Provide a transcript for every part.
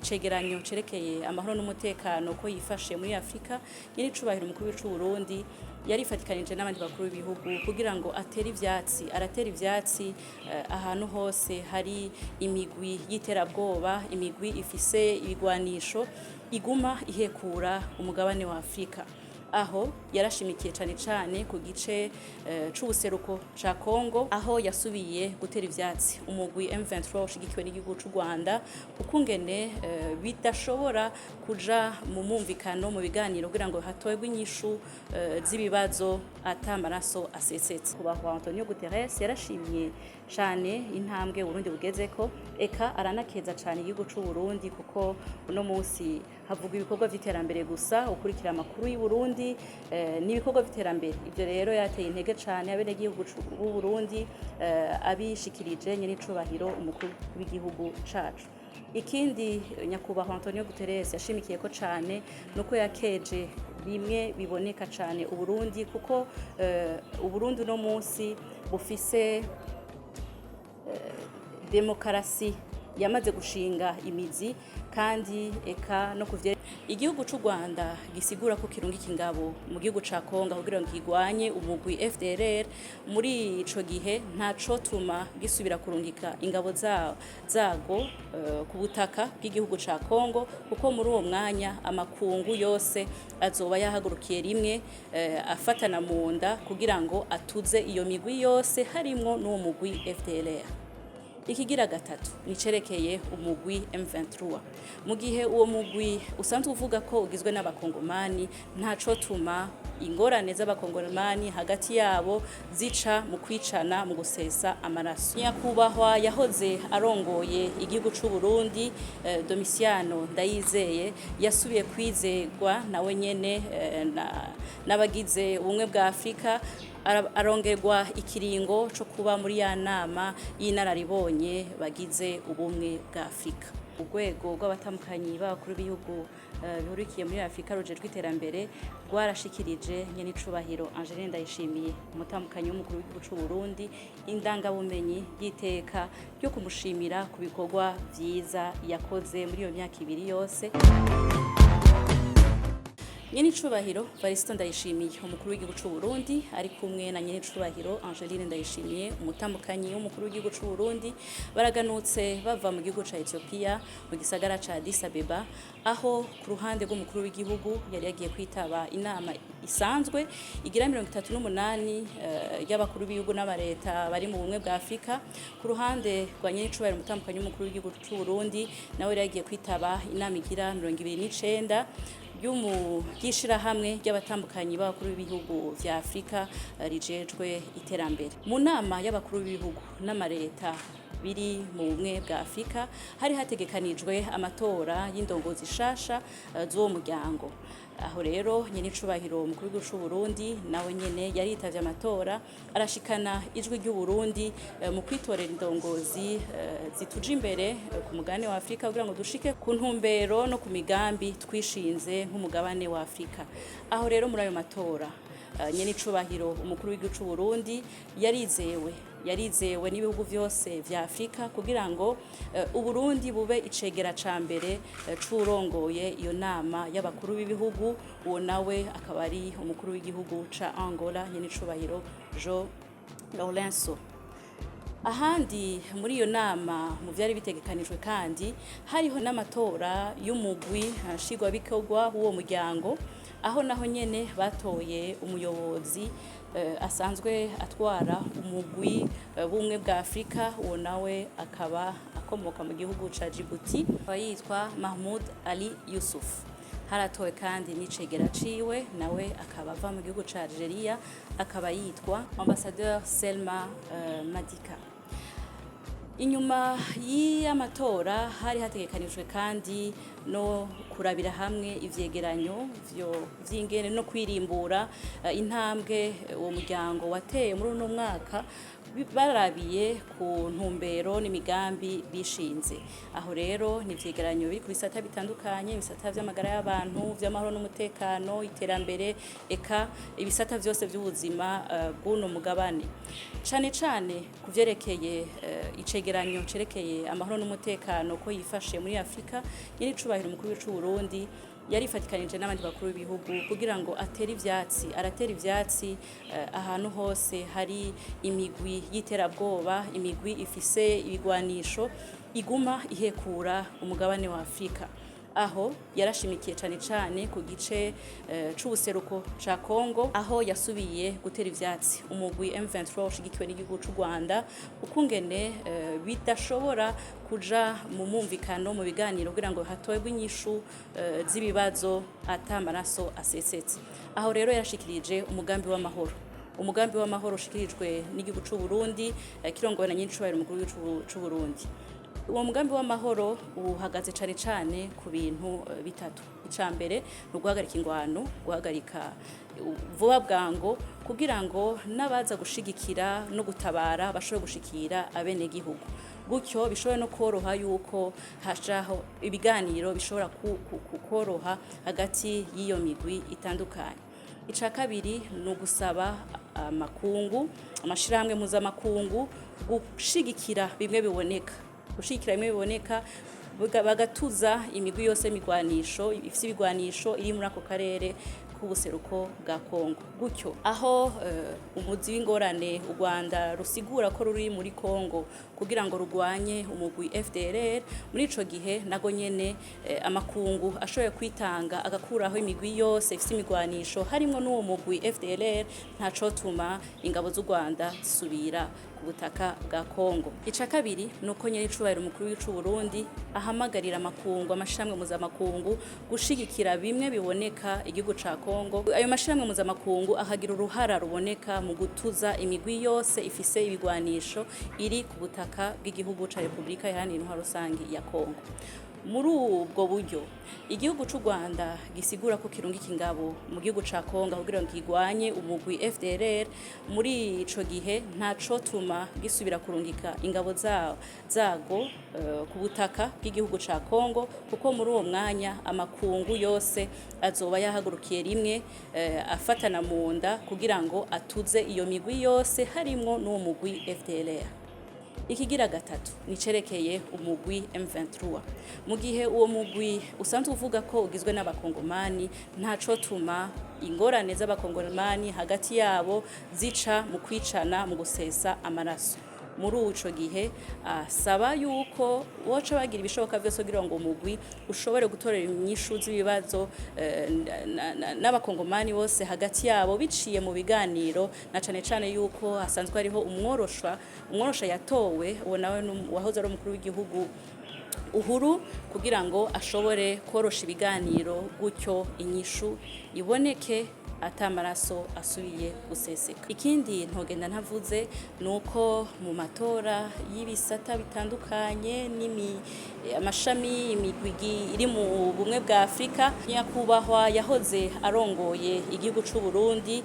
Icegeranyo cerekeye amahoro n'umutekano ko yifashe muri Afrika nyiri cubahiro umukuru w'icu Burundi yarifatikanije n'abandi bakuru b'ibihugu kugira ngo aratera ivyatsi ahantu hose hari imigwi y'iterabwoba, imigwi ifise ibigwanisho iguma ihekura umugabane wa Afrika. Aho yarashimikiye cane ku gice c'ubuseruko ca Kongo, aho yasubiye gutera ivyatsi umugwi M23 ushigikiwe n'igihugu c'u Rwanda, ukungene bidashobora kuja mu mumvikano mu biganiro kugira ngo hatogwe inyishu z'ibibazo ata maraso asesetse. Kubahwa Antonio Guterres yarashimiye cane intambwe Burundi bugezeko, eka aranakeza cane igihugu c'u Burundi kuko uno munsi havuga ibikorwa vy'iterambere gusa, ukurikira amakuru y'u Burundi n'ibikorwa vy'iterambere. Ivyo rero yateye intege cane abenegihugu b'u Burundi abishikirije nyene icubahiro umukuru w'igihugu cacu. Ikindi nyakubahwa Antonio Guterres yashimikiyeko cane nuko yakeje bimwe biboneka cane Uburundi kuko Uburundi no munsi bufise demokarasi yamaze gushinga imizi kandi eka no kuvye igihugu c'u Rwanda gisigura ko kirungika ingabo mu gihugu ca Kongo kugira ngo kigwanye umugwi FDLR. Muri ico gihe ntaco tuma gisubira kurungika ingabo zago ku butaka bw'igihugu ca Kongo, kuko muri uwo mwanya amakungu yose azoba yahagurukiye rimwe afatana mu nda kugira ngo atuze iyo migwi yose harimwo n'uwo mugwi FDLR. Ikigira gatatu nicerekeye umugwi M23. Mu gihe uwo mugwi usanzwe uvuga ko ugizwe n'abakongomani, ntaco tuma ingorane z'abakongomani hagati yabo zica mu kwicana mu gusesa amaraso. Nyakubahwa yahoze arongoye igihugu c'u Burundi Domiciano Ndayizeye yasubiye kwizegwa nawe nyene n'abagize ubumwe bwa Afrika, arongerwa ikiringo co kuba muri ya nama y'inararibonye bagize ubumwe bwa Afrika. Urwego rw'abatamukanyi b'abakuru b'ibihugu bihurikiye muri Afrika rujejwe iterambere rwarashikirije nyene icubahiro Angeline Ndayishimiye, umutamukanyi w'umukuru w'igihugu c'u Burundi, indangabumenyi y'iteka ryo kumushimira ku bikorwa vyiza yakoze muri iyo myaka ibiri yose. Nyene icubahiro Varisito Ndayishimiye, umukuru w'igihugu c'u Burundi, ari kumwe na nyene icubahiro Angeline Ndayishimiye, umutamukanyi w'umukuru w'igihugu c'u Burundi, baraganutse bava mu gihugu ca Ethiopia mu gisagara ca Addis Abeba, aho ku ruhande rw'umukuru w'igihugu yari yagiye kwitaba inama isanzwe igira 38 y'abakuru b'ibihugu n'amareta bari mu bumwe bwa Afrika. Ku ruhande rwa nyene icubahiro umutamukanyi w'umukuru w'igihugu c'u Burundi, nawe yari yagiye kwitaba inama igira 29 ry'ishirahamwe ry'abatambukanyi b'abakuru b'ibihugu vya Afrika rijejwe iterambere. Mu nama y'abakuru b'ibihugu n'amareta biri mu bumwe bwa Afrika hari hategekanijwe amatora y'indongozi shasha z'uwo muryango. Aho rero nyene icubahiro umukuru w'igihugu c'u Burundi nawe nyene yaritavye amatora, arashikana ijwi ry'u Burundi mu kwitorera indongozi zituje imbere ku mugabane wa Afrika kugira ngo dushike ku ntumbero no ku migambi twishinze nk'umugabane wa Afrika. Aho rero muri ayo matora nyene icubahiro umukuru w'igihugu c'u Burundi yarizewe n'ibihugu vyose vya Afrika kugira ngo Uburundi bube icegera ca mbere c'urongoye iyo nama y'abakuru b'ibihugu. Uwo nawe akaba ari umukuru w'igihugu ca Angola nyene icubahiro João Lourenço. Ahandi muri iyo nama mu vyari bitegekanijwe kandi hariho n'amatora y'umugwi nshingwabikorwa w'uwo muryango, aho naho nyene batoye umuyobozi asanzwe atwara umugwi bumwe bwa Afrika. Uwo nawe akaba akomoka mu gihugu ca Djibouti, yitwa Mahmoud Ali Yusuf. Haratowe kandi n'icegera ciwe, nawe akaba ava mu gihugu ca Algeria, akaba yitwa Ambassadeur Selma Madika. Inyuma y'amatora hari hategekanijwe kandi no kurabira hamwe ivyegeranyo vy'ingene no kwirimbura intambwe uwo muryango wateye muri uno mwaka barabiye ku ntumbero n'imigambi bishinze. Aho rero ni ivyegeranyo biri ku bisata bitandukanye, ibisata vy'amagara y'abantu, vy'amahoro n'umutekano, iterambere, eka ibisata vyose vy'ubuzima bw'uno mugabane. Cane cane ku vyerekeye icegeranyo cerekeye amahoro n'umutekano ko yifashe muri Afrika, nyene icubahiro umukuru w'igihugu c'u Burundi yarifatikanije n'abandi bakuru b'ibihugu kugira ngo aratera ivyatsi ahantu hose hari imigwi y'iterabwoba, imigwi ifise ibigwanisho iguma ihekura umugabane wa Afrika. Aho yarashimikiye cane cane ku gice c'ubuseruko ca Kongo, aho yasubiye gutera ivyatsi umugwi M23 ushigikiwe n'igihugu c'u Rwanda, ukungene bidashobora kuja mu mumvikano mu biganiro kugira ngo hatogwe inyishu z'ibibazo ata maraso asesetse. Aho rero yarashikirije umugambi w'amahoro ushikirijwe n'igihugu c'u Burundi kirongowe na nyir'icubahiro umukuru w'igihugu c'u Burundi. Uwo mugambi w'amahoro uhagaze cane cane ku bintu bitatu. Icambere no guhagarika ingwano, guhagarika vuba bwango kugira ngo nabaza gushigikira no gutabara bashobore gushikira abene gihugu. Gutyo bishobora no koroha yuko hashaho ibiganiro bishobora kukoroha hagati y'iyo migwi itandukanye. Ica kabiri no gusaba amashirahamwe mpuzamakungu gushigikira bimwe biboneka bagatuza imigwi yose migwanisho ifise ibigwanisho iri muri ako karere k'ubuseruko bwa Kongo. Gutyo aho umuzi w'ingorane u Rwanda rusigura ko ruri muri Kongo kugira ngo rugwanye umugwi FDLR, muri ico gihe nago nyene amakungu ashoboye kwitanga agakuraho imigwi yose ifise imigwanisho harimwo n'uwo mugwi FDLR, ntacotuma ingabo z'u Rwanda zisubira ku butaka bwa Kongo. Ica kabiri nuko nyir'icubahiro umukuru w'igihugu c'u Burundi ahamagarira amashirahamwe mpuzamakungu gushigikira bimwe biboneka igihugu ca Kongo. Ayo mashirahamwe mpuzamakungu ahagira uruhara ruboneka mu gutuza imigwi yose ifise ibigwanisho iri ku butaka bw'igihugu ca Republika Iharanira Intwaro Rusangi ya Kongo. Muri ubwo buryo igihugu c'u Rwanda gisigura ko kirungika ingabo mu gihugu ca Kongo kugira ngo kigwanye umugwi FDLR, muri ico gihe ntacotuma gisubira kurungika ingabo zago ku butaka bw'igihugu ca Kongo, kuko muri uwo mwanya amakungu yose azoba yahagurukiye rimwe afatana mu nda kugira ngo atuze iyo migwi yose harimwo n'uwo mugwi FDLR. Ikigira gatatu nicerekeye umugwi M23. Mu gihe uwo mugwi usanzwe uvuga ko ugizwe n'abakongomani, ntacotuma ingorane z'abakongomani hagati yabo zica mu kwicana mu gusesa amaraso. Muri uco gihe asaba yuko woca bagira ibishoboka vyose kugira ngo umugwi ushobore gutorera inyishu z'ibibazo n'abakongomani bose hagati yabo biciye mu biganiro, na cane cane yuko hasanzwe hariho umworosha yatowe, uwo nawe wahoze ari umukuru w'igihugu Uhuru, kugira ngo ashobore korosha ibiganiro, gutyo inyishu iboneke ata maraso asubiye guseseka. Ikindi ntogenda ntavuze nuko mu matora y'ibisata bitandukanye amashami imigwigi iri mu bumwe bwa Afrika, nyakubahwa yahoze arongoye igihugu c'u Burundi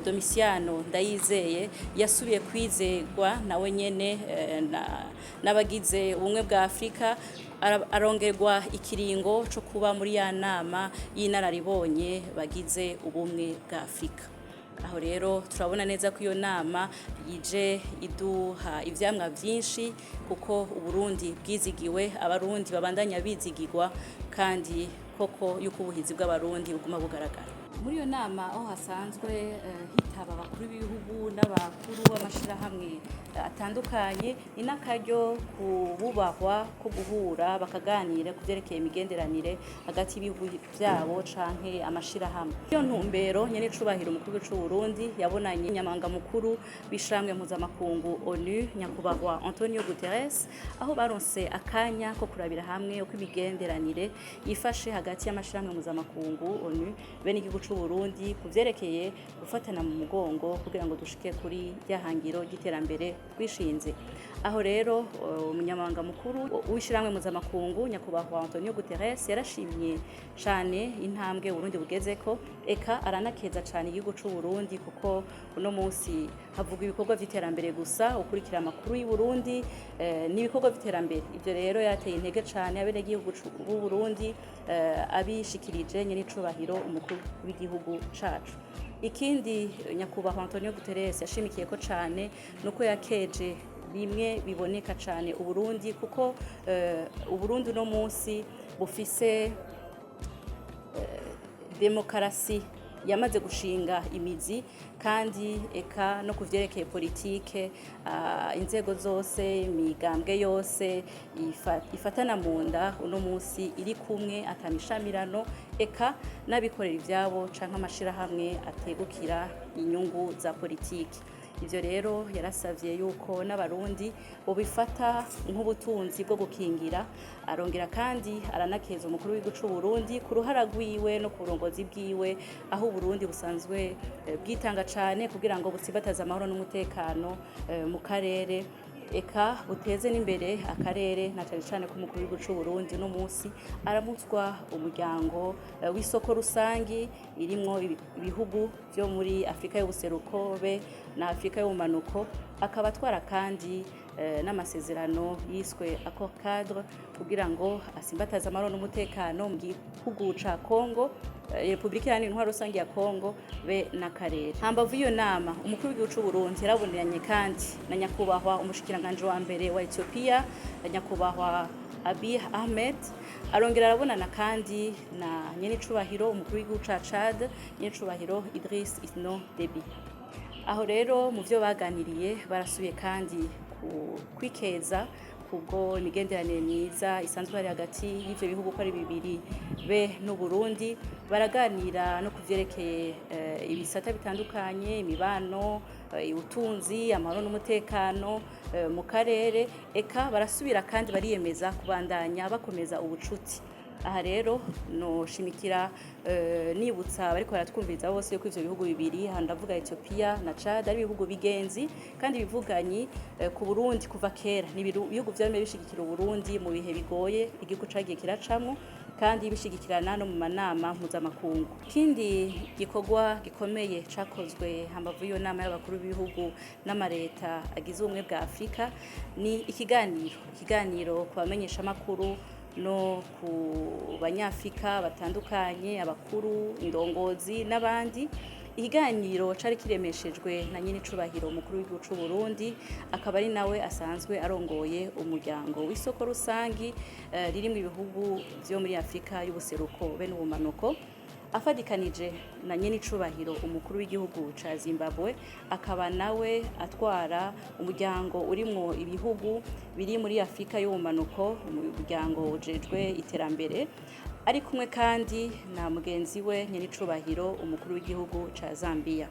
Domiciano Ndayizeye yasubiye kwizegwa nawe nyene n'abagize ubumwe bwa Afrika, arongerwa ikiringo co kuba muri ya nama y'inararibonye bagize ubumwe bwa Afrika. Aho rero turabona neza ko iyo nama yije iduha ivyamwa vyinshi, kuko Uburundi bwizigiwe, abarundi babandanya bizigirwa, kandi koko yuko ubuhizi bw'abarundi buguma bugaragara. Muri iyo nama aho hasanzwe hitaba abakuru b'ibihugu n'abakuru b'amashirahamwe atandukanye, ni n'akaryo kububahwa ko guhura bakaganira ku vyerekeye imigenderanire hagati y'ibihugu vyabo canke amashirahamwe. Iyo ntumbero nyene icubahiro umukuru w'igihugu c'u Burundi yabonanye nyamanga mukuru w'ishamwe mpuzamakungu ONU nyakubahwa Antonio Guterres, aho baronse akanya ko kurabira hamwe uko imigenderanire yifashe hagati y'amashirahamwe mpuzamakungu ONU bene igihugu c'u Burundi ku vyerekeye gufatana mu mugongo kugira ngo dushike kuri ryahangiro ry'iterambere twishinze. aho rero umunyamabanga mukuru w'ishyirahamwe mpuzamakungu nyakubahwa Antonio Guterres yarashimye cyane intambwe Burundi bugezeko, eka aranakeza cyane igihugu cy'u Burundi kuko uno munsi havuga ibikorwa by'iterambere gusa, ukurikira amakuru y'u Burundi n'ibikorwa by'iterambere. Ibyo rero yateye intege cyane abenegihugu b'u Burundi abishikirije nyenicubahiro umukuru w'igihugu cacu. Ikindi nyakubahwa Antonio Guterres yashimikiye ko cyane nuko yakeje bimwe biboneka cyane Uburundi kuko Uburundi uno munsi bufise demokarasi yamaze gushinga imizi, kandi eka no kuvyerekeye politike inzego zose imigambwe yose ifatana mu nda uno munsi iri kumwe atamishamirano, eka n'abikorera ivyabo canke amashirahamwe ategukira inyungu za politiki. Ivyo rero yarasavye yuko n'abarundi bobifata nk'ubutunzi bwo gukingira, arongera kandi aranakeza umukuru w'igihugu c'u Burundi ku ruhara rwiwe no ku burongozi bwiwe, aho Burundi busanzwe bwitanga cane kugira ngo butsibataze amahoro n'umutekano mu karere, eka buteze n'imbere akarere, na cyane cyane ko umukuru w'igihugu c'u Burundi no munsi aramutswa umuryango w'isoko rusangi irimwo ibihugu byo muri Afrika y'ubuseruko be na Afrika y'ubumanuko, akaba atwara kandi n'amasezerano yiswe accord cadre kugira ngo asimbataze amahoro n'umutekano mu gihugu ca Kongo, Republika Iharanira Intwaro Rusangi ya Kongo be n'akarere. Hambavu iyo nama umukuru w'igihugu c'u Burundi yaraboneranye kandi na nyakubahwa umushikiranganje wa mbere wa Ethiopia nyakubahwa Abiy Ahmed, arongera arabonana kandi na nyenicubahiro umukuru w'igihugu ca Chad nyenicubahiro Idriss Déby. Aho rero mu byo baganiriye barasubiye kandi kwikeza kubwo imigenderanire myiza isanzwe hari hagati y'ivyo bihugu ko ari bibiri be n'u Burundi. Baraganira no kuvyerekeye ibisata bitandukanye, imibano, ubutunzi, amahoro n'umutekano mu karere, eka barasubira kandi bariyemeza kubandanya bakomeza ubucuti. Aha rero no shimikira nibutsa bariko baratwumviriza bose yuko ivyo bihugu bibiri, ndavuga Ethiopia na Chad, ari ibihugu bigenzi kandi bivuganyi ku Burundi kuva kera. Ni ibihugu vyarime bishigikira Burundi mu bihe bigoye igihugu cagiye kiracamwo, kandi bishigikirana no mu manama mpuzamakungu. Ikindi gikorwa gikomeye cakozwe hambavu iyo nama y'abakuru b'ibihugu n'amareta agize ubumwe bwa Afrika ni ikiganiro ku bamenyesha makuru no ku banyafrika batandukanye, abakuru, indongozi n'abandi. Ikiganiro cari kiremeshejwe na nyenicubahiro umukuru w'igihugu c'u Burundi, akaba ari nawe asanzwe arongoye umuryango w'isoko rusangi ririmwo ibihugu vyo muri Afrika y'ubuseruko be n'ubumanuko, afadikanije na nyenicubahiro umukuru w'igihugu ca Zimbabwe, akaba nawe atwara umuryango urimwo ibihugu biri muri Afrika y'ubumanuko, umuryango ujejwe iterambere, ari kumwe kandi na mugenzi we nyenicubahiro umukuru w'igihugu ca Zambia.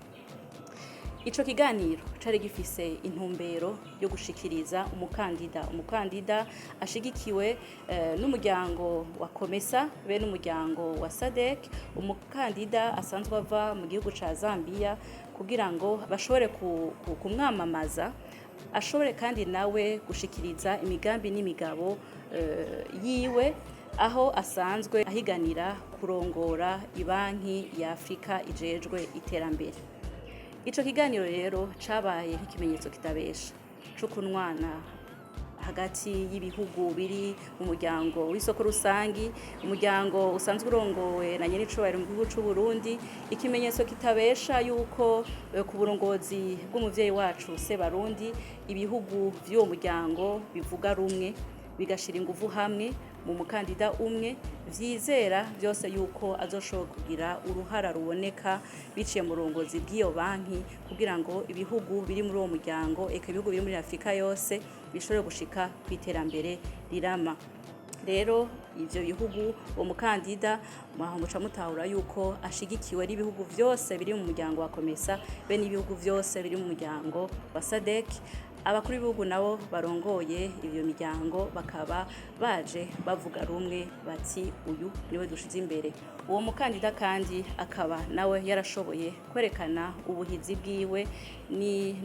Ico kiganiro cari gifise intumbero yo gushikiriza umukandida ashigikiwe n'umuryango wa Komesa be n'umuryango wa SADC, umukandida asanzwe ava mu gihugu ca Zambia kugira ngo bashobore kumwamamaza, ashobore kandi nawe gushikiriza imigambi n'imigabo yiwe, aho asanzwe ahiganira kurongora ibanki ya Afrika ijejwe iterambere. Ico kiganiro rero cabaye nk'ikimenyetso kitabesha c'ukunwana hagati y'ibihugu biri mu muryango w'isoko rusangi, umuryango usanzwe urongowe na nyenicubahiro mu gihugu c'u Burundi, ikimenyetso kitabesha yuko ku burongozi bw'umuvyeyi wacu se Barundi, ibihugu vy'uwo muryango bivuga rumwe, bigashira inguvu hamwe mu mukandida umwe, vyizera byose yuko azoshobora kugira uruhara ruboneka biciye mu rongozi bw'iyo banki, kugira ngo ibihugu biri muri uwo muryango, eka ibihugu biri muri Afrika yose bishobore gushika kw'iterambere rirama. Rero ivyo bihugu uwo mukandida muca mutahura yuko ashigikiwe n'ibihugu vyose biri mu muryango wa Komesa be n'ibihugu vyose biri mu muryango wa SADC, abakuru b'ibihugu nabo barongoye iyo miryango bakaba baje bavuga rumwe bati uyu niwe dushize imbere. Uwo mukandida kandi akaba nawe yarashoboye kwerekana ubuhizi bwiwe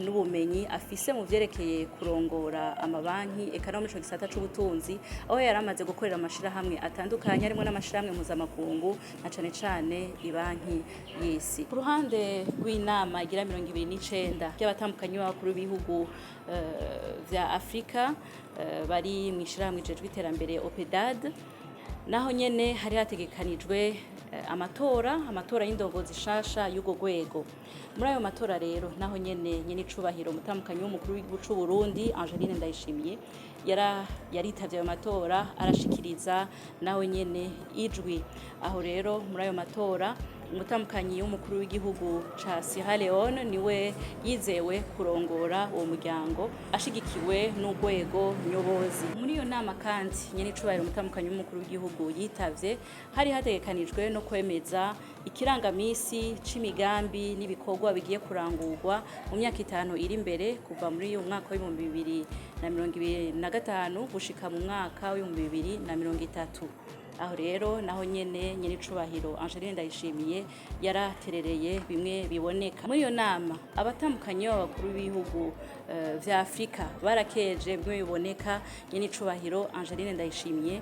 n'ubumenyi afise mu vyerekeye kurongora amabanki eka no mu ico gisata c'ubutunzi, aho yaramaze gukorera amashirahamwe atandukanye harimo n'amashirahamwe mpuzamakungu na cane cane ibanki y'isi. Ku ruhande rw'inama igira 29 y'abatambukanyi b'abakuru b'ibihugu vya Afrika bari mu ishirahamwe rijejwe iterambere OPEDAD, naho nyene hari hategekanijwe amatora y'indongozi shasha y'ugo rwego. Muri ayo matora rero naho nyene icubahiro umutambukanyi w'umukuru w'igihugu c'u Burundi Angeline Ndayishimiye yaritavye ayo matora arashikiriza nawe nyene ijwi. Aho rero muri ayo matora umutambukanyi w'umukuru w'igihugu ca Sierra Leone niwe yizewe kurongora uwo muryango ashigikiwe n'urwego nyobozi. Muri iyo nama kandi nyene icubahiro umutambukanyi w'umukuru w'igihugu yitavye hari hategekanijwe no kwemeza ikirangamisi c'imigambi n'ibikorwa bigiye kurangurwa mu myaka 5 iri imbere kuva muri uyu mwaka wa 2025 gushika mu mwaka wa 2030. Aho rero naho nyene icubahiro Angeline Ndayishimiye yaraterereye bimwe biboneka. Muri iyo nama abatambukanyi b'abakuru b'ibihugu vya Afrika barakeje bimwe biboneka icubahiro Angeline Ndayishimiye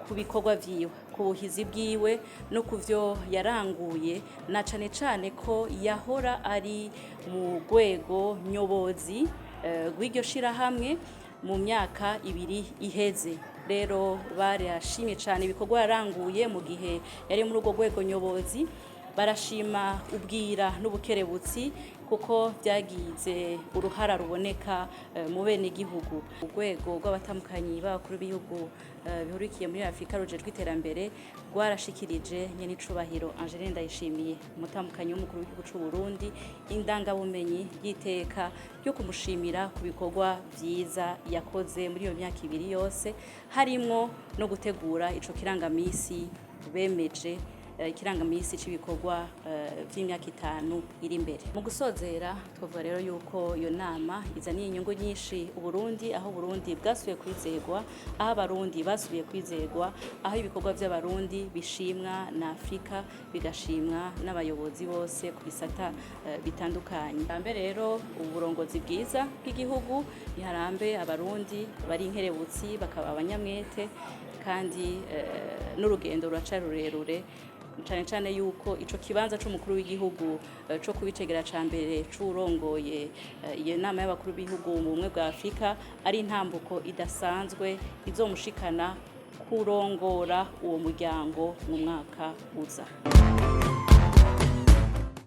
ku bikorwa vyiwe, ku buhizi bwiwe no kuvyo yaranguye, na cane cane ko yahora ari mu rwego nyobozi rw'iryo shirahamwe mu myaka 2 iheze. Rero barashimye cyane ibikorwa yaranguye mu gihe yari muri urwo rwego nyobozi, barashima ubwira n'ubukerebutsi kuko byagize uruhara ruboneka mu bene igihugu. Urwego rw'abatambukanyi b'abakuru b'ibihugu bihurikiye muri Afrika rujejwe iterambere rwarashikirije nyene icubahiro Angeline Ndayishimiye umutambukanyi w'umukuru w'igihugu c'u Burundi indangabumenyi y'iteka ryo kumushimira ku bikorwa vyiza yakoze muri iyo myaka 2 yose, harimwo no gutegura ico kirangamisi bemeje ikirangamisi c'ibikorwa vy'imyaka 5 iri imbere. Mu gusozera twavuga rero yuko iyo nama izaniye inyungu nyinshi Uburundi, aho Burundi bwasubiye kwizegwa, aho abarundi basubiye kwizegwa, aho ibikorwa vy'abarundi bishimwa na Afrika bigashimwa n'abayobozi bose ku bisata bitandukanye. Hambe rero uburongozi bwiza bw'igihugu niharambe abarundi bari inkerebutsi bakaba abanyamwete, kandi n'urugendo ruracari rurerure cane cane yuko ico kibanza c'umukuru w'igihugu co kubicegera ca mbere c'urongoye iyo nama y'abakuru b'ibihugu mu bumwe bwa Afrika ari intambuko idasanzwe izomushikana kurongora uwo muryango mu mwaka uza.